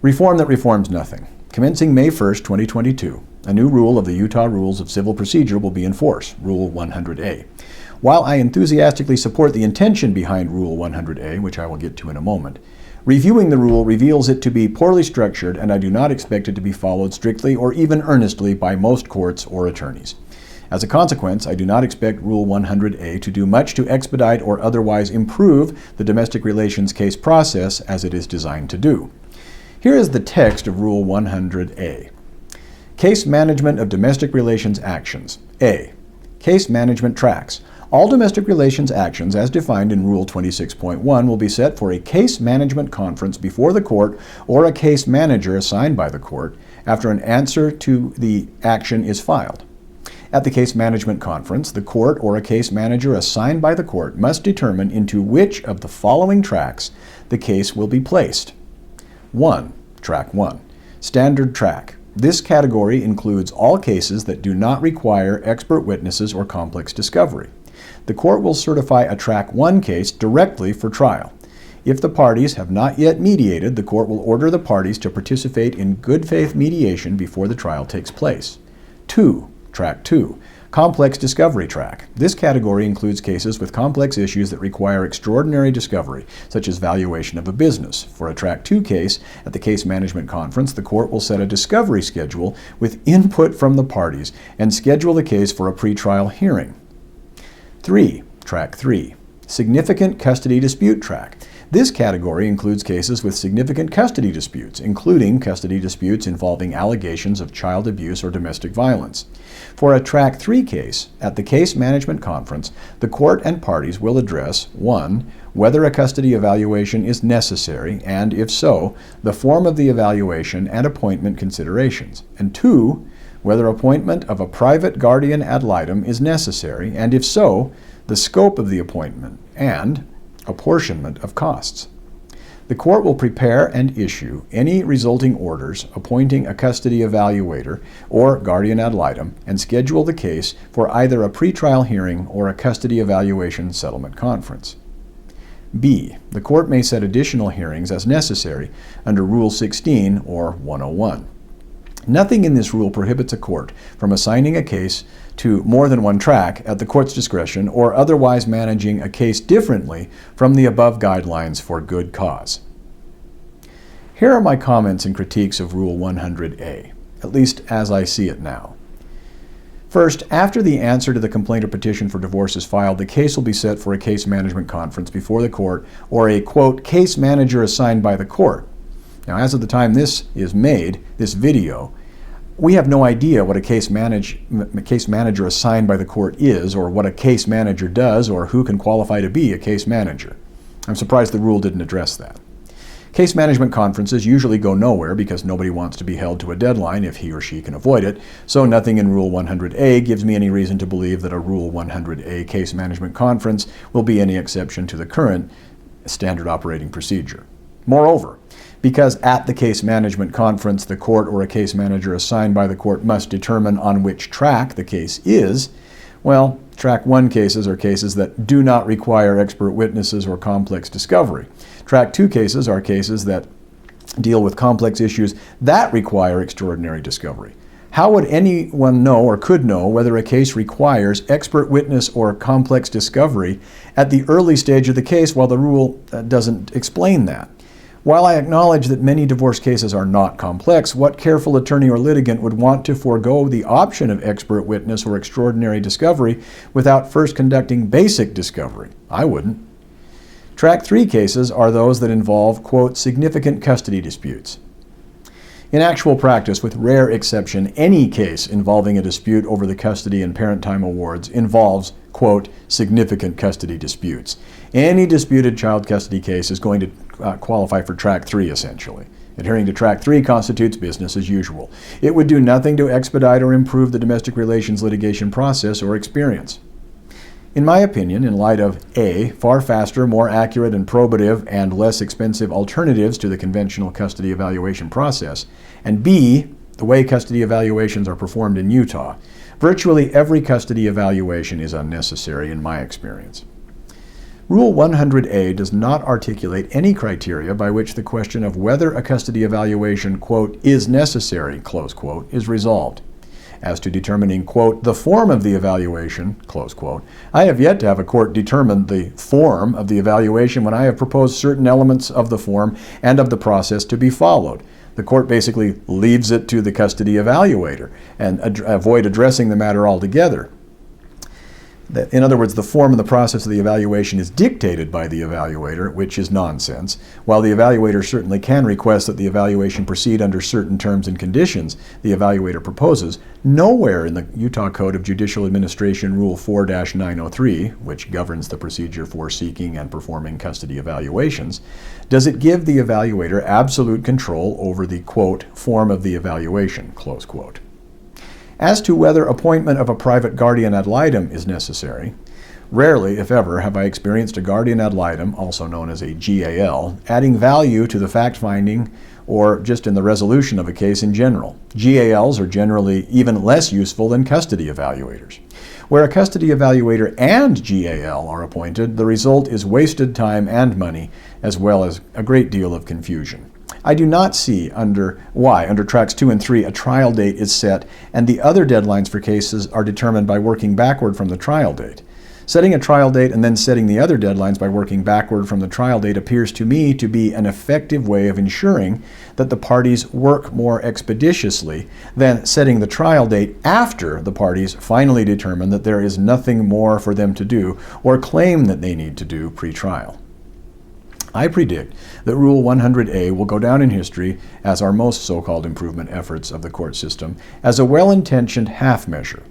Reform that reforms nothing. Commencing May 1st, 2022, a new rule of the Utah Rules of Civil Procedure will be in force, Rule 100A. While I enthusiastically support the intention behind Rule 100A, which I will get to in a moment, reviewing the rule reveals it to be poorly structured, and I do not expect it to be followed strictly or even earnestly by most courts or attorneys. As a consequence, I do not expect Rule 100A to do much to expedite or otherwise improve the domestic relations case process as it is designed to do. Here is the text of Rule 100A. Case management of domestic relations actions. A. Case management tracks. All domestic relations actions, as defined in Rule 26.1, will be set for a case management conference before the court or a case manager assigned by the court after an answer to the action is filed. At the case management conference, the court or a case manager assigned by the court must determine into which of the following tracks the case will be placed. 1. Track 1. Standard track. This category includes all cases that do not require expert witnesses or complex discovery. The court will certify a Track 1 case directly for trial. If the parties have not yet mediated, the court will order the parties to participate in good faith mediation before the trial takes place. 2. Track 2. Complex discovery track. This category includes cases with complex issues that require extraordinary discovery, such as valuation of a business. For a Track 2 case, at the case management conference, the court will set a discovery schedule with input from the parties and schedule the case for a pretrial hearing. 3. Track 3. Significant custody dispute track. This category includes cases with significant custody disputes, including custody disputes involving allegations of child abuse or domestic violence. For a Track 3 case, at the case management conference, the court and parties will address 1. Whether a custody evaluation is necessary, and if so, the form of the evaluation and appointment considerations, and 2. Whether appointment of a private guardian ad litem is necessary, and if so, the scope of the appointment, and apportionment of costs. The court will prepare and issue any resulting orders appointing a custody evaluator or guardian ad litem and schedule the case for either a pretrial hearing or a custody evaluation settlement conference. B. The court may set additional hearings as necessary under Rule 16 or 101. Nothing in this rule prohibits a court from assigning a case to more than one track at the court's discretion or otherwise managing a case differently from the above guidelines for good cause. Here are my comments and critiques of Rule 100A, at least as I see it now. First, after the answer to the complaint or petition for divorce is filed, the case will be set for a case management conference before the court or a, quote, case manager assigned by the court. Now, as of the time this is made, this video, we have no idea what a case manager assigned by the court is, or what a case manager does, or who can qualify to be a case manager. I'm surprised the rule didn't address that. Case management conferences usually go nowhere because nobody wants to be held to a deadline if he or she can avoid it, so nothing in Rule 100A gives me any reason to believe that a Rule 100A case management conference will be any exception to the current standard operating procedure. Moreover, because at the case management conference the court or a case manager assigned by the court must determine on which track the case is, well, Track 1 cases are cases that do not require expert witnesses or complex discovery. Track 2 cases are cases that deal with complex issues that require extraordinary discovery. How would anyone know or could know whether a case requires expert witness or complex discovery at the early stage of the case while the rule doesn't explain that? While I acknowledge that many divorce cases are not complex, what careful attorney or litigant would want to forego the option of expert witness or extraordinary discovery without first conducting basic discovery? I wouldn't. Track 3 cases are those that involve, quote, significant custody disputes. In actual practice, with rare exception, any case involving a dispute over the custody and parent time awards involves, quote, significant custody disputes. Any disputed child custody case is going to qualify for Track 3, essentially. Adhering to Track 3 constitutes business as usual. It would do nothing to expedite or improve the domestic relations litigation process or experience. In my opinion, in light of A, far faster, more accurate and probative and less expensive alternatives to the conventional custody evaluation process, and B, the way custody evaluations are performed in Utah, virtually every custody evaluation is unnecessary in my experience. Rule 100A does not articulate any criteria by which the question of whether a custody evaluation, quote, is necessary, close quote, is resolved. As to determining, quote, the form of the evaluation, close quote, I have yet to have a court determine the form of the evaluation when I have proposed certain elements of the form and of the process to be followed. The court basically leaves it to the custody evaluator and avoid addressing the matter altogether. In other words, the form and the process of the evaluation is dictated by the evaluator, which is nonsense. While the evaluator certainly can request that the evaluation proceed under certain terms and conditions the evaluator proposes, nowhere in the Utah Code of Judicial Administration Rule 4-903, which governs the procedure for seeking and performing custody evaluations, does it give the evaluator absolute control over the, quote, form of the evaluation, close quote. As to whether appointment of a private guardian ad litem is necessary, rarely, if ever, have I experienced a guardian ad litem, also known as a GAL, adding value to the fact-finding or just in the resolution of a case in general. GALs are generally even less useful than custody evaluators. Where a custody evaluator and GAL are appointed, the result is wasted time and money, as well as a great deal of confusion. I do not see why under tracks 2 and 3 a trial date is set and the other deadlines for cases are determined by working backward from the trial date. Setting a trial date and then setting the other deadlines by working backward from the trial date appears to me to be an effective way of ensuring that the parties work more expeditiously than setting the trial date after the parties finally determine that there is nothing more for them to do or claim that they need to do pre-trial. I predict that Rule 100A will go down in history as our most so-called improvement efforts of the court system as a well-intentioned half measure.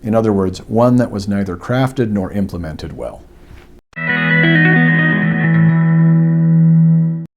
In other words, one that was neither crafted nor implemented well.